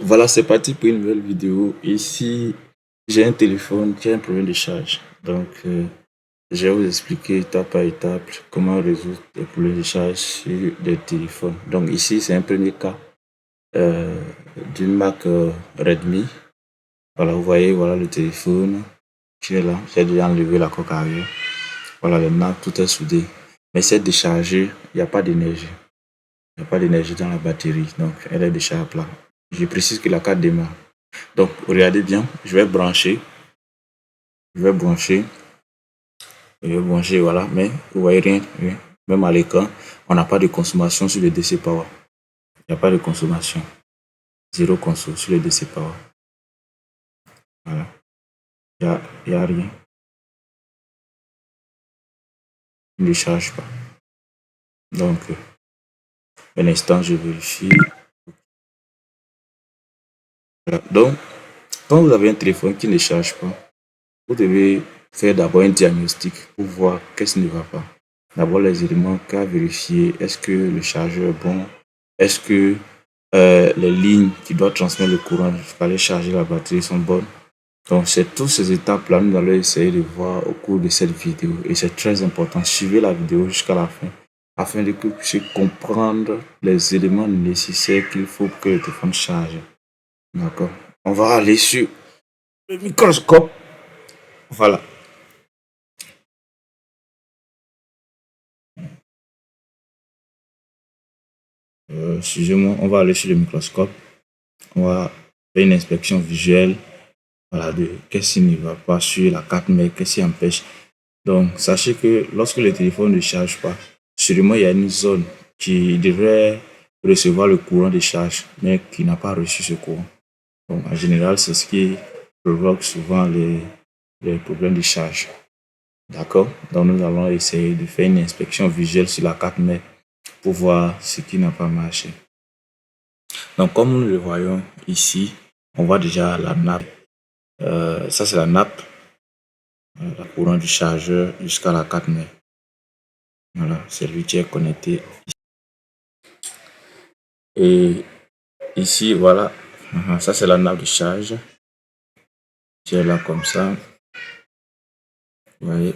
Voilà, c'est parti pour une nouvelle vidéo. Ici, j'ai un téléphone qui a un problème de charge. Donc, je vais vous expliquer étape par étape comment résoudre les problèmes de charge sur des téléphones. Donc, ici, c'est un premier cas euh, d'une marque Redmi. Voilà, vous voyez, voilà le téléphone qui est là. J'ai déjà enlevé la coque arrière. Voilà, maintenant, tout est soudé. Mais c'est déchargé, il n'y a pas d'énergie. Il n'y a pas d'énergie dans la batterie. Donc, elle est déchargée à plat. Je précise que la carte démarre. Donc, regardez bien, je vais brancher, voilà, mais vous voyez rien, rien. Même à l'écran, on n'a pas de consommation sur le DC Power. Il n'y a pas de consommation. Zéro conso sur le DC Power. Voilà. Il y a rien. Il ne charge pas. Donc, un instant, je vérifie. Voilà. Donc, quand vous avez un téléphone qui ne charge pas, vous devez faire d'abord un diagnostic pour voir qu'est-ce qui ne va pas. D'abord, les éléments qu'à vérifier. Est-ce que le chargeur est bon? Est-ce que les lignes qui doivent transmettre le courant jusqu'à aller charger la batterie sont bonnes? Donc, c'est toutes ces étapes-là, nous allons essayer de voir au cours de cette vidéo. Et c'est très important. Suivez la vidéo jusqu'à la fin afin de que vous puissiez comprendre les éléments nécessaires qu'il faut pour que le téléphone charge. D'accord? On va aller sur le microscope. Voilà. Excusez-moi, on va aller sur le microscope. On va faire une inspection visuelle, voilà, de qu'est-ce qui ne va pas sur la carte mère, qu'est-ce qui empêche. Donc, sachez que lorsque le téléphone ne charge pas, sûrement il y a une zone qui devrait recevoir le courant de charge, mais qui n'a pas reçu ce courant. Donc, en général, c'est ce qui provoque souvent les problèmes de charge. D'accord? Donc, nous allons essayer de faire une inspection visuelle sur la carte mère pour voir ce qui n'a pas marché. Donc, comme nous le voyons ici, on voit déjà la nappe. Ça, c'est la nappe, le courant du chargeur jusqu'à la carte mère. Voilà, c'est lui qui est connecté. Et ici, voilà, ça c'est la nappe de charge qui est là comme ça. Vous voyez.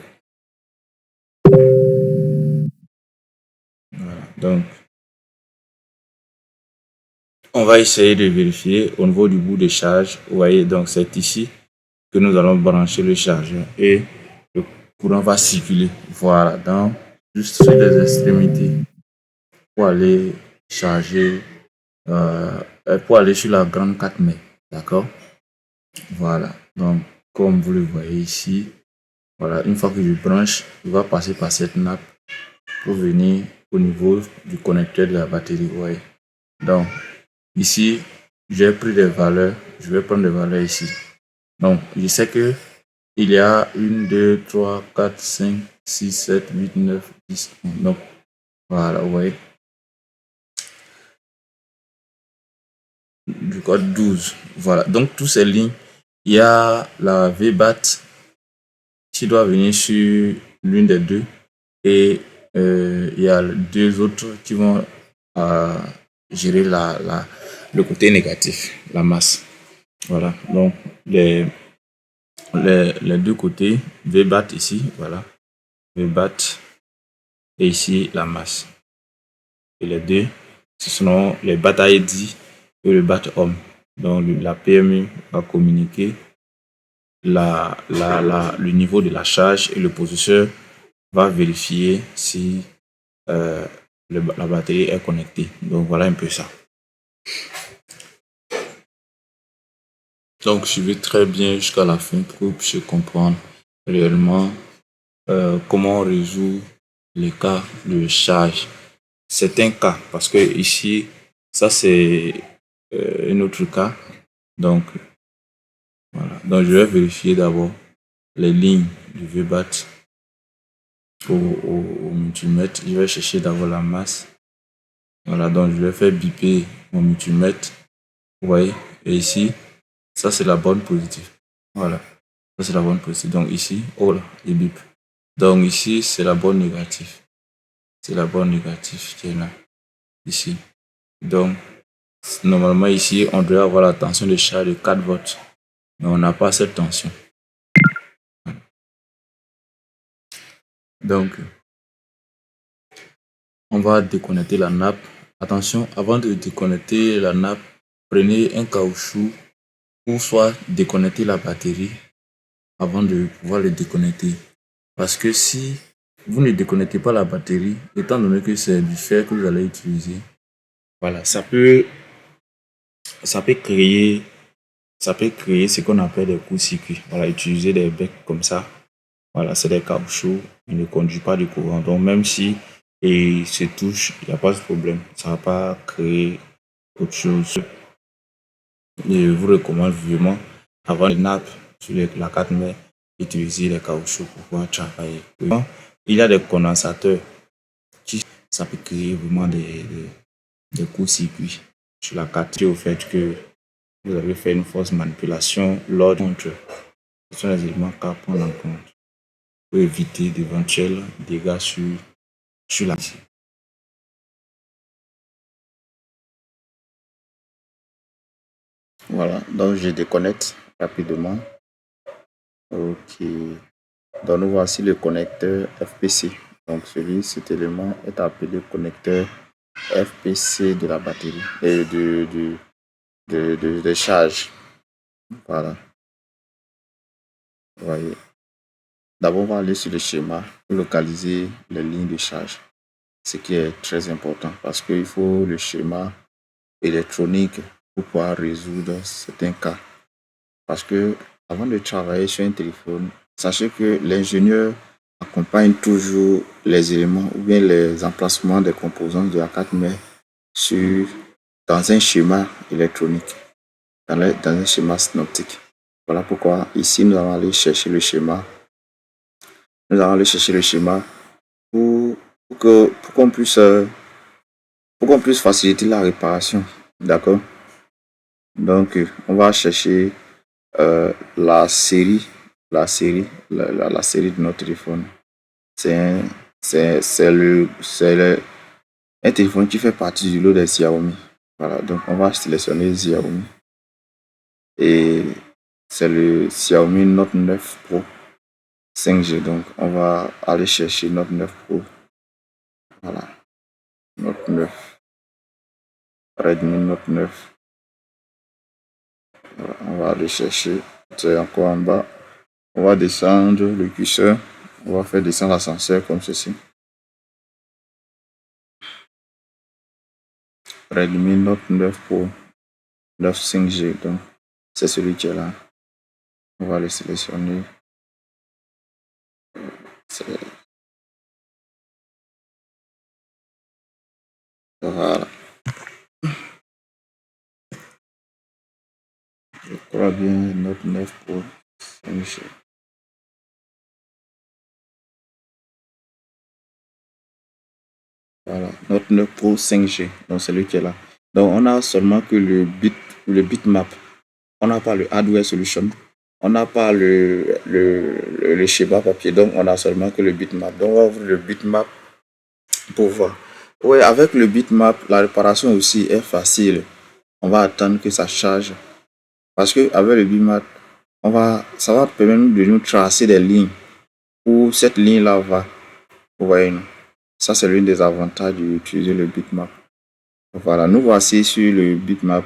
Voilà. Donc, on va essayer de vérifier au niveau du bout de charge. Vous voyez, donc c'est ici que nous allons brancher le chargeur et le courant va circuler. Voilà, donc juste sur les extrémités pour aller charger, pour aller sur la grande 4 mètres. D'accord? Voilà, donc comme vous le voyez ici, voilà, une fois que je branche, il va passer par cette nappe pour venir au niveau du connecteur de la batterie. Ouais. Donc, ici, j'ai pris des valeurs. Je vais prendre des valeurs ici. Donc, je sais que il y a 1, 2, 3, 4, 5, 6, 7, 8, 9, 10. Donc, voilà, vous voyez. Du code 12. Voilà. Donc, toutes ces lignes, il y a la VBAT qui doit venir sur l'une des deux. Et il y a deux autres qui vont gérer le côté négatif, la masse. Voilà, donc les deux côtés, VBAT ici, voilà, VBAT et ici la masse. Et les deux, ce sont les BAT ID et le BAT homme. Donc la PMU va communiquer le niveau de la charge et le processeur va vérifier si la batterie est connectée. Donc voilà un peu ça. Donc suivez très bien jusqu'à la fin pour que vous puissiez comprendre réellement comment on résout les cas de charge. C'est un cas parce que ici, ça c'est un autre cas. Donc voilà. Donc je vais vérifier d'abord les lignes du VBAT au multimètre. Je vais chercher d'abord la masse. Voilà, donc je vais faire biper mon multimètre. Vous voyez, et ici, ça c'est la bonne positive. Voilà, ça c'est la bonne positive. Donc ici, oh là, il bip. Donc ici, c'est la bonne négative. C'est la bonne négative qui est là, ici. Donc, Normalement, ici, on doit avoir la tension de charge de 4 volts. Mais on n'a pas cette tension. Donc, on va déconnecter la nappe. Attention, avant de déconnecter la nappe, prenez un caoutchouc ou soit déconnecter la batterie avant de pouvoir le déconnecter. Parce que si vous ne déconnectez pas la batterie, étant donné que c'est du fer que vous allez utiliser, voilà, ça peut créer, ça peut créer ce qu'on appelle des courts-circuits. Voilà, utiliser des becs comme ça. Voilà, c'est des caoutchoucs, ils ne conduisent pas du courant. Donc, même si ils se touchent, il n'y a pas de problème. Ça ne va pas créer autre chose. Et je vous recommande vivement, avant les nappes sur la 4 mètres, utiliser les caoutchoucs pour pouvoir travailler. Il y a des condensateurs qui ça peut créer vraiment des courts-circuits sur la 4 au fait que vous avez fait une fausse manipulation lors contre. Ce sont les éléments qu'à prendre en compte pour éviter d'éventuels dégâts sur la. Voilà, donc je déconnecte rapidement. Ok. Donc nous voici le connecteur FPC. Donc cet élément est appelé connecteur FPC de la batterie et de charge. Voilà. Vous voyez. D'abord, on va aller sur le schéma pour localiser les lignes de charge. Ce qui est très important parce qu'il faut le schéma électronique pour pouvoir résoudre certains cas. Parce que avant de travailler sur un téléphone, sachez que l'ingénieur accompagne toujours les éléments ou bien les emplacements des composants de la 4 mètres dans un schéma électronique, dans un schéma synoptique. Voilà pourquoi ici nous allons aller chercher le schéma. Nous allons aller chercher le schéma pour qu'on puisse faciliter la réparation. D'accord? Donc, on va chercher la série la série de notre téléphone. C'est un téléphone qui fait partie du lot des Xiaomi. Voilà, donc on va sélectionner Xiaomi. Et c'est le Xiaomi Note 9 Pro 5G. Donc on va aller chercher Note 9 Pro. Voilà, Note 9. Redmi Note 9. Voilà, on va aller chercher. C'est encore en bas. On va descendre le curseur. On va faire descendre l'ascenseur comme ceci. Redmi Note 9 Pro 9 5G. Donc, c'est celui qui est là. On va le sélectionner. Voilà. Je crois bien Note 9 Pro 5G. Voilà, Note 9 Pro 5G. Donc, c'est lui qui est là. Donc, on a seulement que le bitmap. On n'a pas le hardware solution. On n'a pas le schéma papier. Donc, on a seulement que le bitmap. Donc, on va ouvrir le bitmap pour voir. Oui, avec le bitmap, la réparation aussi est facile. On va attendre que ça charge. Parce que avec le bitmap, ça va permettre de nous tracer des lignes où cette ligne-là va. Vous voyez, non? Ça, c'est l'un des avantages d'utiliser le bitmap. Voilà, nous voici sur le bitmap.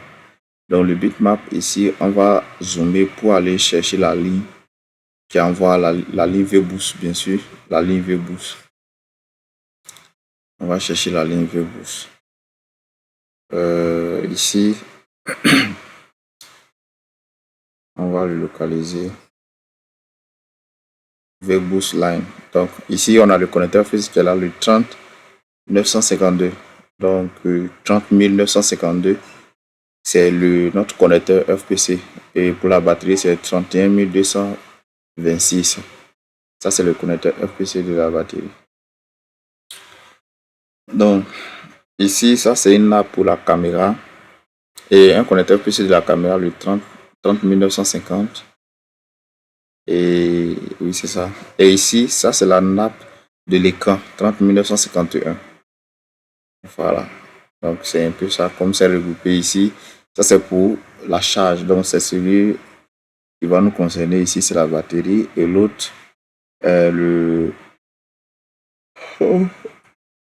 Donc, le bitmap, ici, on va zoomer pour aller chercher la ligne qui envoie la ligne VBoost, bien sûr, la ligne VBoost. On va chercher la ligne VBoost. Ici, on va le localiser. VBoost line. Donc, ici, on a le connecteur physique qui est là, le 30952. Donc, 30952, c'est notre connecteur FPC. Et pour la batterie, c'est 31226. Ça, c'est le connecteur FPC de la batterie. Donc, ici, ça, c'est une nappe pour la caméra. Et un connecteur FPC de la caméra, le 30950. Et oui, c'est ça. Et ici, ça, c'est la nappe de l'écran, 30951. Voilà. Donc, c'est un peu ça, comme c'est regroupé ici. Ça, c'est pour la charge. Donc, c'est celui qui va nous concerner ici, c'est la batterie. Et l'autre, le,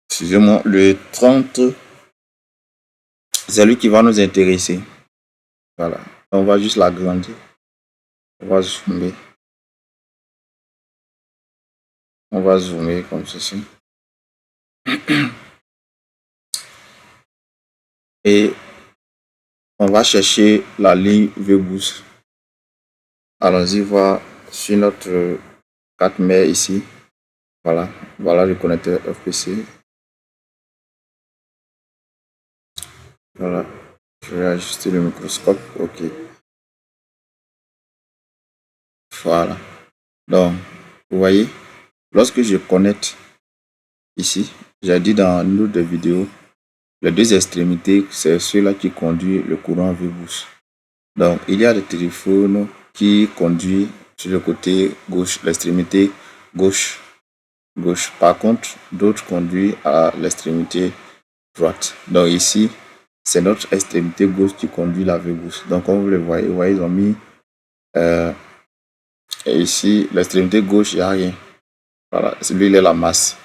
excusez-moi, le 30, c'est lui qui va nous intéresser. Voilà. On va juste l'agrandir. On va zoomer. On va zoomer comme ceci. Et on va chercher la ligne VBoost. Allons-y voir sur notre carte mère ici. Voilà. Voilà le connecteur FPC. Voilà. Je vais ajuster le microscope. OK. Voilà. Donc, vous voyez, lorsque je connecte ici, j'ai dit dans une autre vidéo, les deux extrémités, c'est ceux-là qui conduit le courant VBoost. Donc, il y a des téléphones qui conduisent sur le côté gauche, l'extrémité gauche. Par contre, d'autres conduisent à l'extrémité droite. Donc ici, c'est notre extrémité gauche qui conduit la VBoost. Donc, comme vous le voyez, ils ont mis et ici, l'extrémité gauche, il n'y a rien. Voilà, celui-là, il est la masse.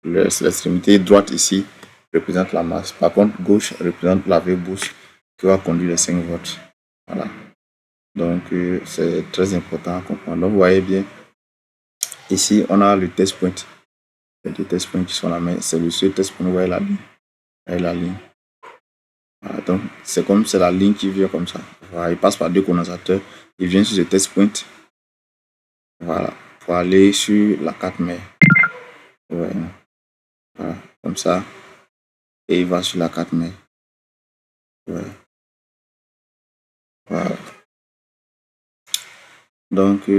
L'extrémité droite ici représente la masse. Par contre, gauche représente la VBoost qui va conduire les 5 volts. Voilà. Donc, c'est très important à comprendre. Donc, vous voyez bien, ici, on a le test point. Les deux test points qui sont la main. C'est le seul test point, vous voyez la ligne. Vous voyez la ligne. Voilà, donc, c'est comme c'est la ligne qui vient comme ça. Voilà, il passe par deux condensateurs. Il vient sur ce test point. Voilà, pour aller sur la carte mère. Ouais. Voilà, comme ça. Et il va sur la carte mère. Ouais. Voilà. Donc,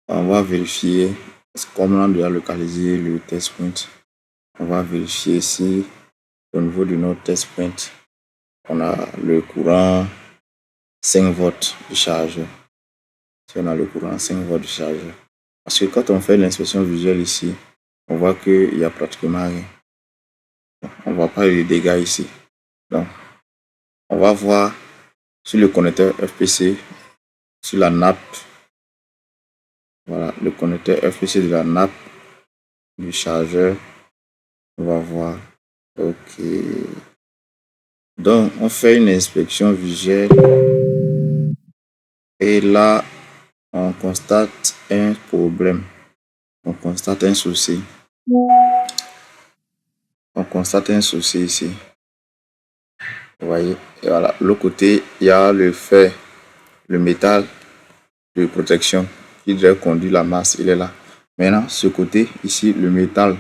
on va vérifier. Comme on a déjà localisé le test point, on va vérifier si au niveau de notre test point, on a le courant 5 volts de chargeur. Si on a le courant 5 volts de chargeur. Parce que quand on fait l'inspection visuelle ici, on voit qu'il n'y a pratiquement rien. On ne voit pas les dégâts ici. Donc, on va voir sur le connecteur FPC, sur la nappe. Voilà, le connecteur FPC de la nappe du chargeur. On va voir. OK. Donc, on fait une inspection visuelle. Et là, on constate un problème. On constate un souci. On constate un souci ici. Vous voyez, et voilà, l'autre côté, il y a le fer, le métal de protection qui devrait conduire la masse, il est là. Maintenant, ce côté, ici, le métal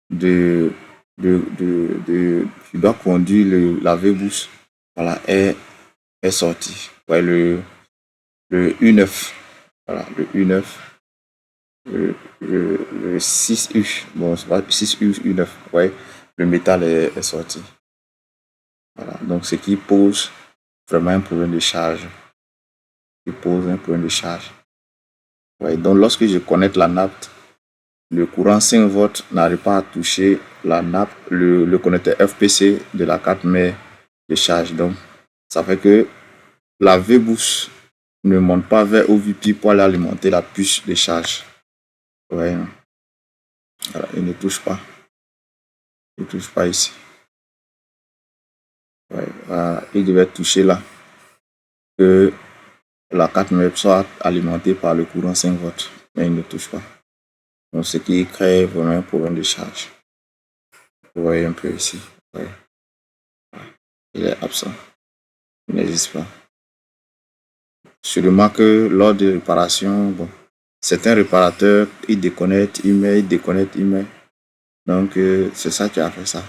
qui doit conduire la VBoost, voilà, est sorti. Vous voyez, le U9, voilà, le U9, le 6U, bon, c'est pas 6U, U9, vous voyez, le métal est sorti. Voilà, donc ce qui pose vraiment un problème de charge. Il pose un problème de charge. Ouais, donc lorsque je connecte la nappe, le courant 5 volts n'arrive pas à toucher la nappe, le connecteur FPC de la carte mère de charge. Donc ça fait que la VBoost ne monte pas vers OVP pour aller alimenter la puce de charge. Ouais. Voilà, il ne touche pas. Il ne touche pas ici. Ouais, voilà, il devait toucher là. Que la carte mère soit alimentée par le courant 5 volts, mais il ne touche pas. Donc, ce qui crée vraiment un problème de charge. Vous voyez un peu ici. Ouais. Il est absent. Il n'existe pas. Sûrement que lors de réparation, bon, certains réparateurs, ils déconnectent, ils met. Donc, c'est ça qui a fait ça.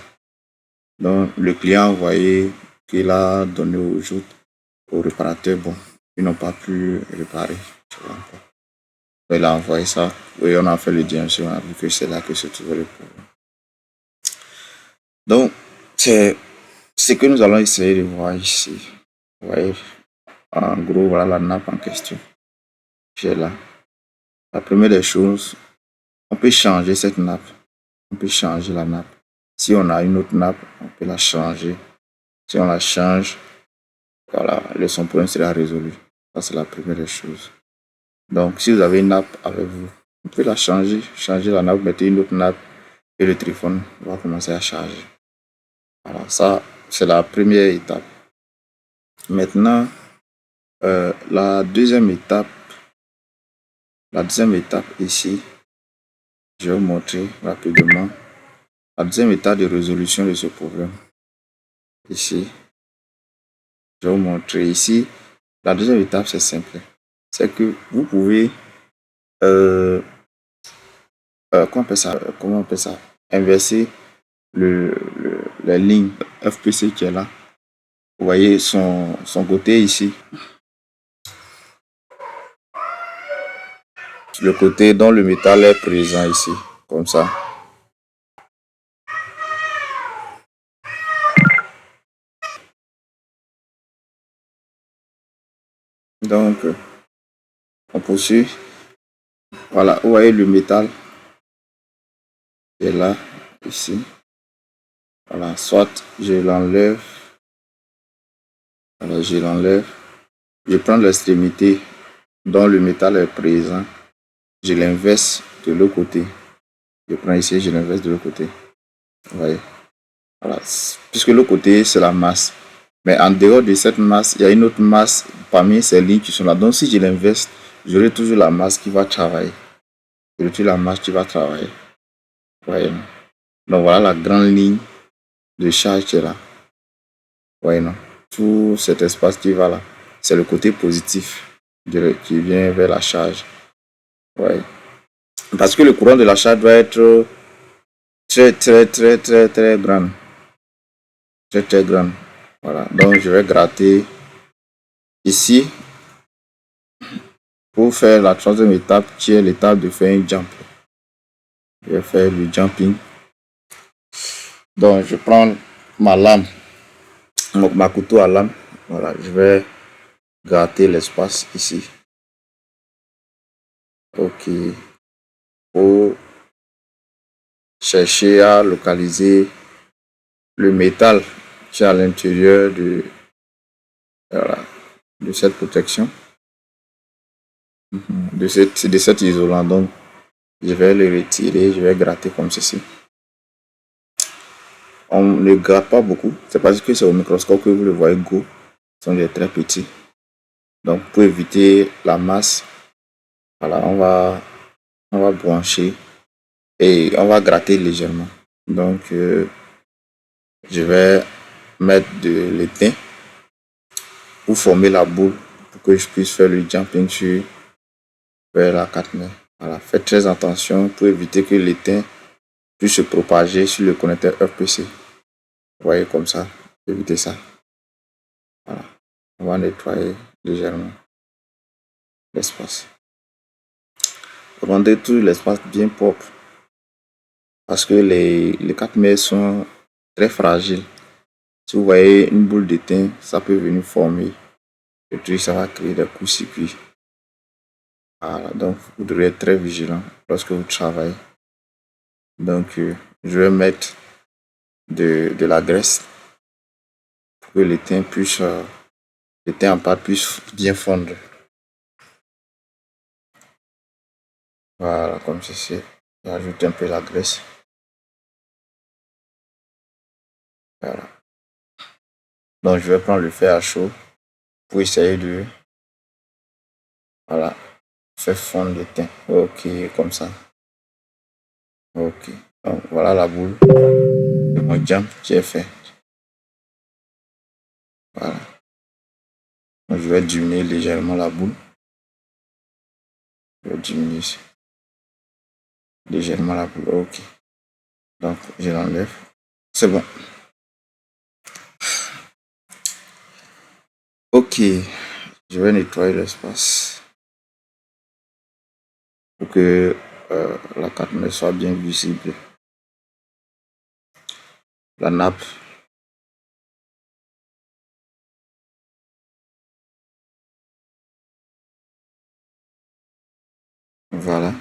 Donc, le client, vous voyez, qu'il a donné au réparateur, bon, ils n'ont pas pu réparer. Il a envoyé ça. Oui, on a fait le diagnostic, on a vu que c'est là que se trouvait le problème. Donc, c'est ce que nous allons essayer de voir ici. Vous voyez, en gros, voilà la nappe en question. J'ai là. La première des choses, on peut changer cette nappe. On peut changer la nappe. Si on a une autre nappe, on peut la changer. Si on la change, voilà, son problème sera résolu. Ça, c'est la première des choses. Donc, si vous avez une nappe avec vous, vous pouvez la changer. Changer la nappe, mettez une autre nappe et le téléphone va commencer à charger. Voilà, ça, c'est la première étape. Maintenant, la deuxième étape ici, je vais vous montrer rapidement. La deuxième étape de résolution de ce problème. Ici, je vais vous montrer ici. La deuxième étape, c'est simple. C'est que vous pouvez, comment on appelle ça? Inverser la ligne FPC qui est là. Vous voyez son côté ici. Le côté dont le métal est présent ici. Comme ça. Donc, on poursuit. Voilà, vous voyez le métal qui est là, ici. Voilà, soit je l'enlève. Voilà, je l'enlève. Je prends l'extrémité dont le métal est présent. Je l'inverse de l'autre côté. Je prends ici, je l'inverse de l'autre côté. Vous voyez. Voilà. Puisque l'autre côté, c'est la masse. Mais en dehors de cette masse, il y a une autre masse parmi ces lignes qui sont là. Donc, si je l'inverse, j'aurai toujours la masse qui va travailler. J'aurai toujours la masse qui va travailler. Vous voyez. Donc, voilà la grande ligne de charge qui est là. Vous voyez, non? Tout cet espace qui va là, c'est le côté positif qui vient vers la charge. Ouais. Parce que le courant de la charge doit être très grand. Très grand. Voilà. Donc, je vais gratter ici pour faire la troisième étape qui est l'étape de faire un jump. Je vais faire le jumping. Donc, je prends ma lame, ma couteau à lame. Voilà, je vais gratter l'espace ici. Ok. Pour chercher à localiser le métal qui est à l'intérieur de cette protection, de cet isolant. Donc, je vais le retirer, je vais gratter comme ceci. On ne gratte pas beaucoup, c'est parce que c'est au microscope que vous le voyez gros, ils sont des très petits. Donc, pour éviter la masse, voilà, on va brancher et on va gratter légèrement. Donc, je vais mettre de l'étain pour former la boule pour que je puisse faire le jumping sur vers la 4 mètres. Voilà, faites très attention pour éviter que l'étain puisse se propager sur le connecteur FPC. Vous voyez comme ça, évitez ça. Voilà, on va nettoyer légèrement l'espace. Rendez tout l'espace bien propre parce que les 4 mètres sont très fragiles. Si vous voyez une boule d'étain, ça peut venir former et puis ça va créer des coups-circuits. Voilà, donc vous devrez être très vigilant lorsque vous travaillez. Donc, je vais mettre de la graisse pour que l'étain en pâte puisse bien fondre. Voilà, comme ceci. J'ajoute un peu la graisse. Voilà. Donc, je vais prendre le fer à chaud pour essayer de faire fondre l'étain. Ok, comme ça. Ok. Donc, voilà la boule de mon jam qui est fait. Voilà. Donc, je vais diminuer légèrement la boule. Je vais diminuer légèrement la boule. Ok. Donc, je l'enlève. C'est bon. Ok. Je vais nettoyer l'espace pour que la 4 mètres soit bien visible. La nappe. Voilà.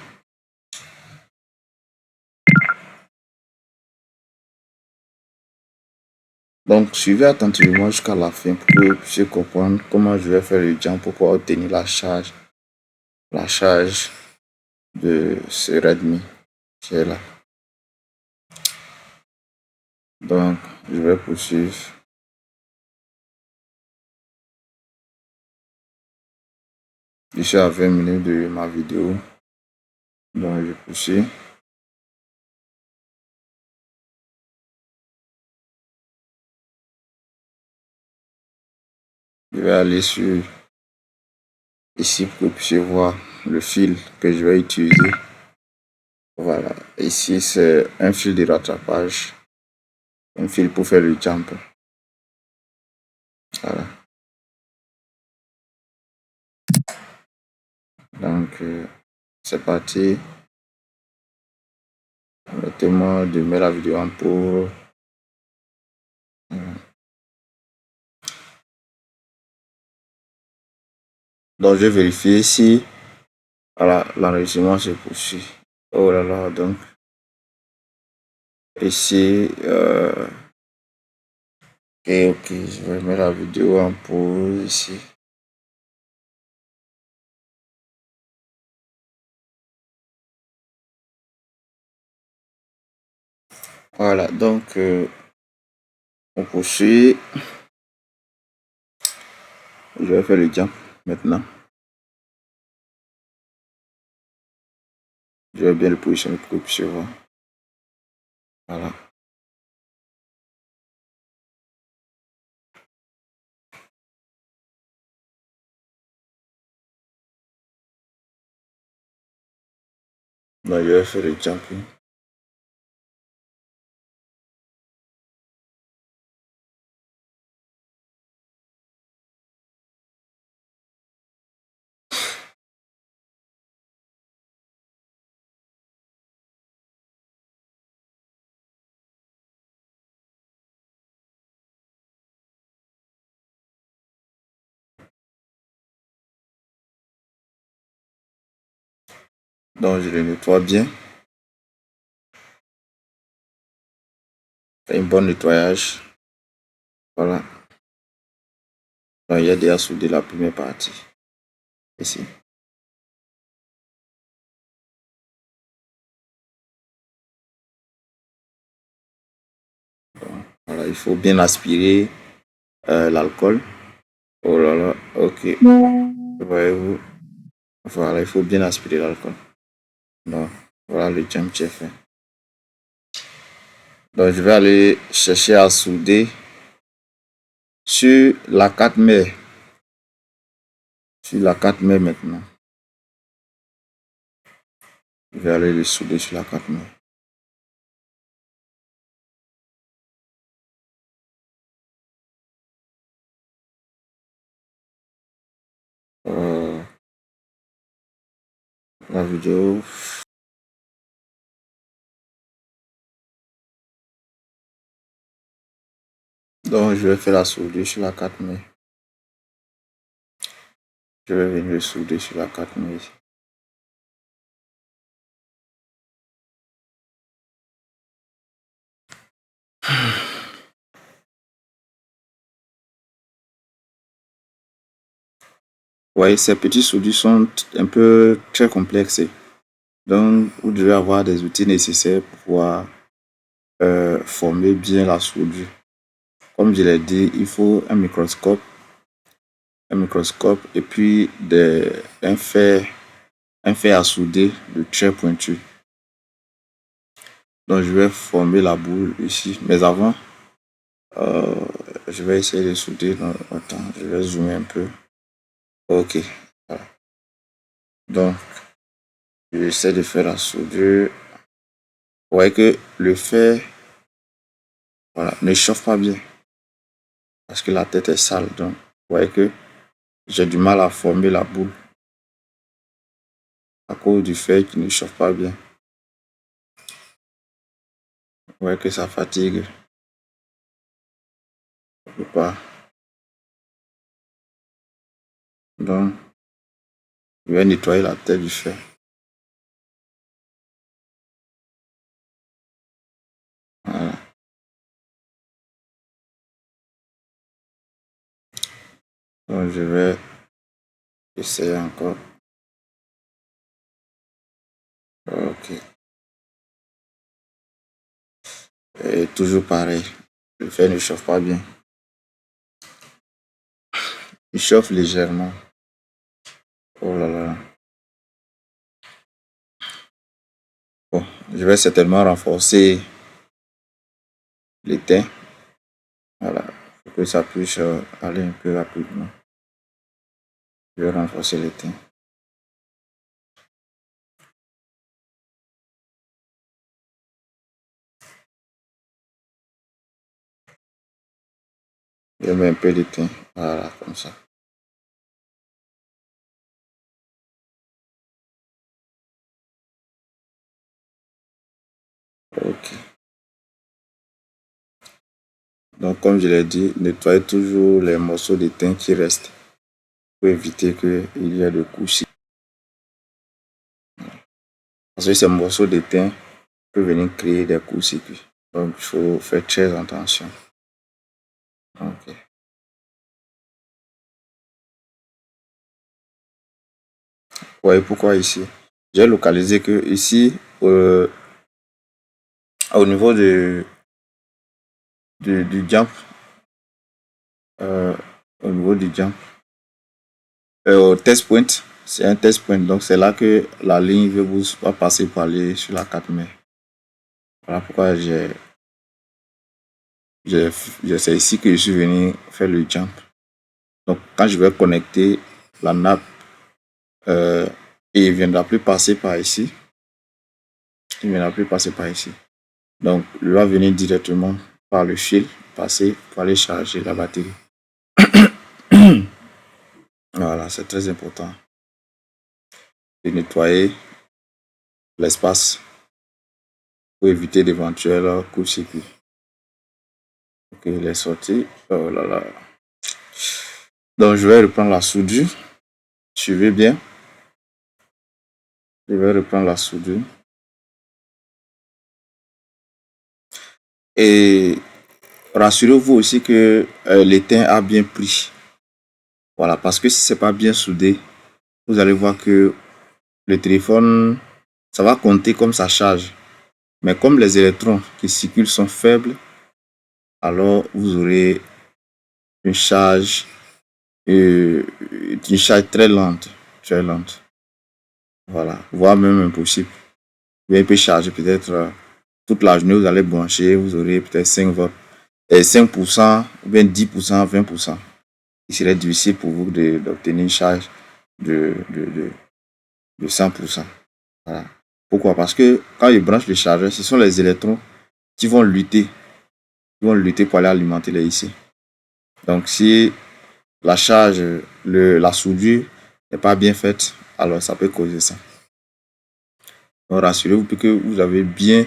Donc, suivez attentivement jusqu'à la fin pour que vous puissiez comprendre comment je vais faire le jump pour pouvoir obtenir la charge de ce Redmi qui est là. Donc, je vais poursuivre. Je suis à 20 minutes de ma vidéo. Donc, je poursuis. Je vais aller sur ici pour que vous puissiez voir le fil que je vais utiliser. Voilà, ici c'est un fil de rattrapage, un fil pour faire le jump. Voilà. Donc, c'est parti. Mettez-moi de mettre la vidéo en pause. Donc, je vais vérifier si voilà, l'enregistrement se poursuit. Oh là là, donc ici, ok, je vais mettre la vidéo en pause ici. Voilà, donc on poursuit. Je vais faire le jump maintenant. Je vais bien le positionner pour que vous puissiez voir. Voilà. Donc, je vais faire le jumping. Donc, je le nettoie bien. Fais un bon nettoyage. Voilà. Donc, il y a déjà soudé la première partie. Ici. Donc, voilà, il faut bien aspirer l'alcool. Oh là là, ok. Voyez-vous. Voilà, il faut bien aspirer l'alcool. Donc, voilà le jump qui est fait. Donc, je vais aller chercher à souder sur la 4 mai. Sur la 4 mai maintenant. Je vais aller le souder sur la 4 mai. La vidéo. Donc, je vais faire la soudure sur la 4 mai. Je vais venir le souder sur la 4 mai ici. Oui, ces petits soudures sont un peu très complexes. Donc, vous devez avoir des outils nécessaires pour pouvoir former bien la soudure. Comme je l'ai dit, il faut un microscope et puis un fer à souder de très pointu. Donc, je vais former la boule ici. Mais avant, je vais essayer de souder. Attends, je vais zoomer un peu. Ok. Voilà. Donc, j'essaie de faire la soudure. Vous voyez que le fer, voilà, ne chauffe pas bien. Parce que la tête est sale. Donc, vous voyez que j'ai du mal à former la boule à cause du fer qui ne chauffe pas bien. Vous voyez que ça fatigue. Je peux pas. Donc, je vais nettoyer la tête du fer. Voilà. Donc, je vais essayer encore. Ok. Et toujours pareil. Le fer ne chauffe pas bien. Il chauffe légèrement. Oh là là. Bon, je vais certainement renforcer l'étain. Voilà. Pour que ça puisse aller un peu rapidement. Je vais renforcer l'étain. Je mets un peu d'étain. Voilà, comme ça. Ok. Donc, comme je l'ai dit, nettoyez toujours les morceaux d'étain qui restent pour éviter qu'il y ait de coups. Parce que ces morceaux d'étain peuvent venir créer des coups-circuits. Donc, il faut faire très attention. Ok. Ouais, pourquoi ici? J'ai localisé que ici, au niveau du jump, euh, au niveau du jump, au test point, c'est un test point. Donc, c'est là que la ligne va passer pour aller sur la 4 mai. Voilà pourquoi c'est ici que je suis venu faire le jump. Donc, quand je vais connecter la nappe, et il ne viendra plus passer par ici. Il ne viendra plus passer par ici. Donc, il va venir directement par le fil, passer pour aller charger la batterie. Voilà, c'est très important de nettoyer l'espace pour éviter d'éventuels coups-circuits. Ok, il est sorti. Oh là là. Donc, je vais reprendre la soudure. Suivez bien. Je vais reprendre la soudure. Et rassurez-vous aussi que l'étain a bien pris. Voilà, parce que si c'est pas bien soudé, vous allez voir que le téléphone, ça va compter comme ça charge. Mais comme les électrons qui circulent sont faibles, alors vous aurez une charge, une charge très lente. Très lente. Voilà, voire même impossible. Vous pouvez charger peut-être toute la journée, vous allez brancher, vous aurez peut-être 5 volts, et 5%, ou bien 10%, 20%. Il serait difficile pour vous d'obtenir une charge de 100%. Voilà. Pourquoi? Parce que quand ils branchent le chargeur, ce sont les électrons qui vont lutter pour aller alimenter les IC. Donc si la charge, la soudure n'est pas bien faite, alors ça peut causer ça. Donc rassurez-vous que vous avez bien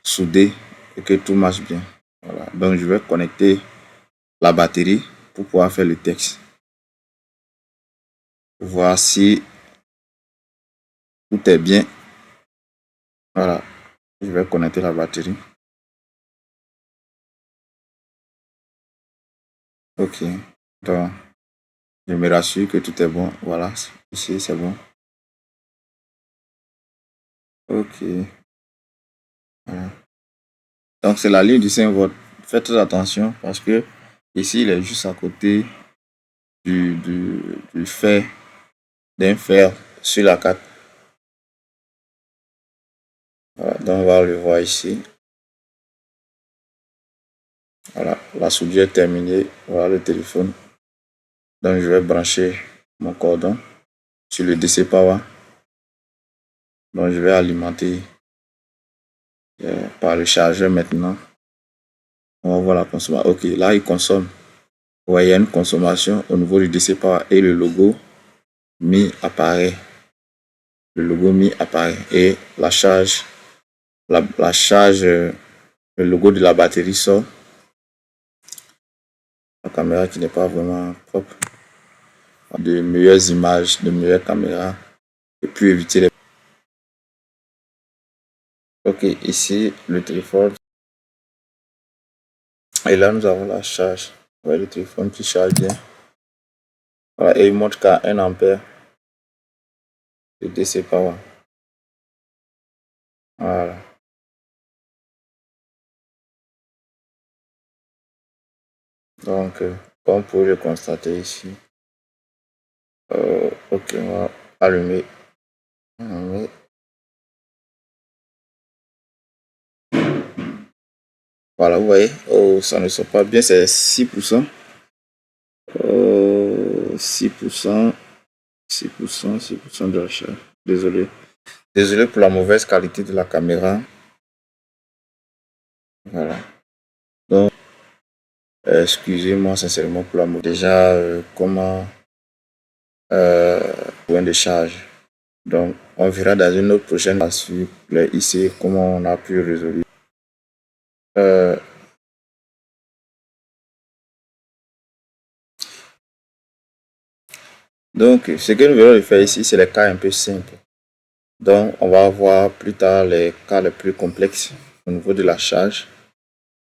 soudé et que tout marche bien. Voilà. Donc je vais connecter la batterie pour pouvoir faire le texte. Voir si tout est bien. Voilà. Je vais connecter la batterie. Ok. Donc je me rassure que tout est bon. Voilà. Ici c'est bon. Ok. Voilà. Donc c'est la ligne du 5 volts. Faites très attention parce que ici il est juste à côté du fer, d'un fer sur la 4. Voilà, donc on va le voir ici. Voilà, la soudure est terminée. Voilà le téléphone. Donc je vais brancher mon cordon sur le DC Power. Donc je vais alimenter par le chargeur maintenant. On va voir la consommation. Ok, là il consomme. Vous voyez, il y a une consommation au niveau du DC Power et le logo Mi apparaît. Le logo Mi apparaît et la charge, le logo de la batterie sort. La caméra qui n'est pas vraiment propre. De meilleures images, de meilleures caméras et puis éviter les. Ok, ici le téléphone. Et là nous avons la charge. Ouais, le téléphone qui charge bien. Voilà, et il montre qu'à 1 ampère de DC power. Voilà. Donc, comme vous pouvez le constater ici, ok, on va allumer. Allumer. Voilà, vous voyez, oh, ça ne sort pas bien, c'est 6%. 6%, 6%, 6% de la charge. Désolé. Désolé pour la mauvaise qualité de la caméra. Voilà. Donc, excusez-moi sincèrement pour la mauvaise. Déjà, comment point de charge. Donc, on verra dans une autre prochaine sur les IC comment on a pu résoudre. Donc, ce que nous allons faire ici, c'est les cas un peu simples. Donc, on va voir plus tard les cas les plus complexes au niveau de la charge.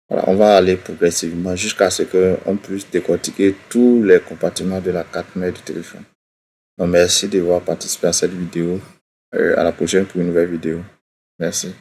Voilà, on va aller progressivement jusqu'à ce qu'on puisse décortiquer tous les compartiments de la carte mère du téléphone. Donc, merci d'avoir participé à cette vidéo. À la prochaine pour une nouvelle vidéo. Merci.